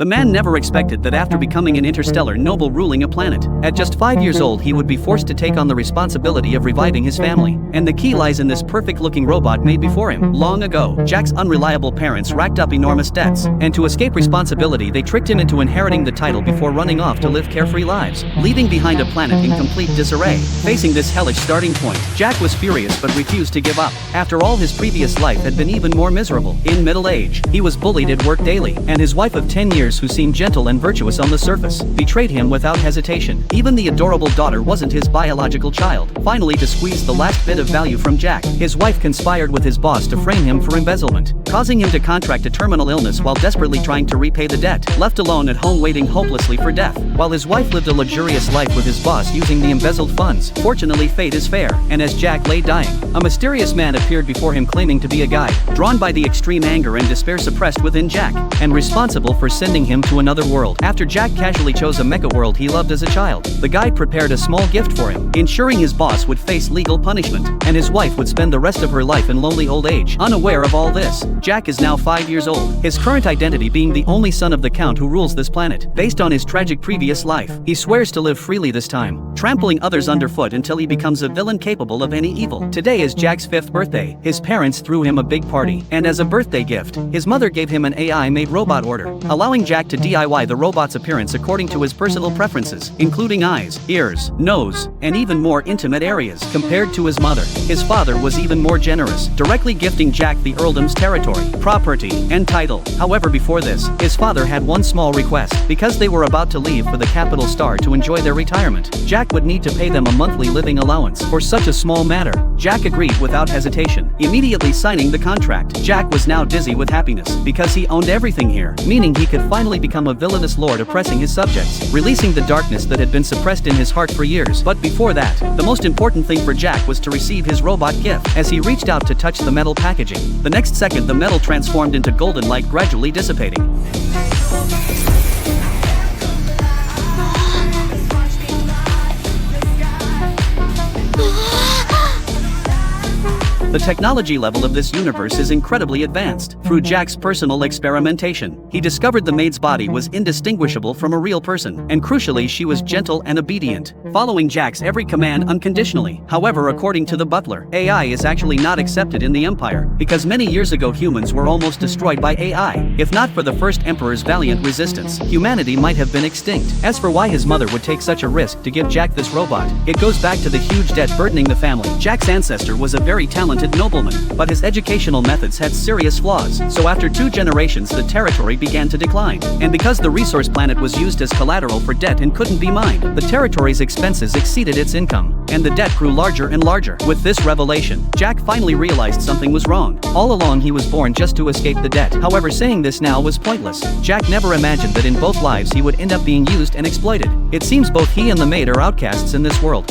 The man never expected that after becoming an interstellar noble ruling a planet, at just 5 years old he would be forced to take on the responsibility of reviving his family. And the key lies in this perfect-looking robot made before him. Long ago, Jack's unreliable parents racked up enormous debts, and to escape responsibility they tricked him into inheriting the title before running off to live carefree lives, leaving behind a planet in complete disarray. Facing this hellish starting point, Jack was furious but refused to give up. After all, his previous life had been even more miserable. In middle age, he was bullied at work daily, and his wife of 10 years, who seemed gentle and virtuous on the surface, betrayed him without hesitation. Even the adorable daughter wasn't his biological child. Finally, to squeeze the last bit of value from Jack, his wife conspired with his boss to frame him for embezzlement, causing him to contract a terminal illness while desperately trying to repay the debt, left alone at home waiting hopelessly for death, while his wife lived a luxurious life with his boss using the embezzled funds. Fortunately, fate is fair, and as Jack lay dying, a mysterious man appeared before him claiming to be a guide, drawn by the extreme anger and despair suppressed within Jack, and responsible for sending him to another world. After Jack casually chose a mecha world he loved as a child, the guide prepared a small gift for him, ensuring his boss would face legal punishment, and his wife would spend the rest of her life in lonely old age. Unaware of all this, Jack is now 5 years old, his current identity being the only son of the Count who rules this planet. Based on his tragic previous life, he swears to live freely this time, trampling others underfoot until he becomes a villain capable of any evil. Today is Jack's 5th birthday. His parents threw him a big party, and as a birthday gift, his mother gave him an AI-made robot order, allowing Jack to DIY the robot's appearance according to his personal preferences, including eyes, ears, nose, and even more intimate areas. Compared to his mother, his father was even more generous, directly gifting Jack the earldom's territory, property, and title. However, before this, his father had one small request. Because they were about to leave for the capital star to enjoy their retirement, Jack would need to pay them a monthly living allowance. For such a small matter, Jack agreed without hesitation, immediately signing the contract. Jack was now dizzy with happiness, because he owned everything here, meaning he could finally become a villainous lord oppressing his subjects, releasing the darkness that had been suppressed in his heart for years. But before that, the most important thing for Jack was to receive his robot gift. As he reached out to touch the metal packaging, the next second the metal transformed into golden light, gradually dissipating. The technology level of this universe is incredibly advanced. Through Jack's personal experimentation, he discovered the maid's body was indistinguishable from a real person, and crucially she was gentle and obedient, following Jack's every command unconditionally. However, according to the butler, AI is actually not accepted in the Empire, because many years ago humans were almost destroyed by AI. If not for the first Emperor's valiant resistance, humanity might have been extinct. As for why his mother would take such a risk to give Jack this robot, it goes back to the huge debt burdening the family. Jack's ancestor was a very talented nobleman, but his educational methods had serious flaws, so after 2 generations the territory began to decline. And because the resource planet was used as collateral for debt and couldn't be mined, the territory's expenses exceeded its income, and the debt grew larger and larger. With this revelation, Jack finally realized something was wrong. All along he was born just to escape the debt. However, saying this now was pointless. Jack never imagined that in both lives he would end up being used and exploited. It seems both he and the maid are outcasts in this world.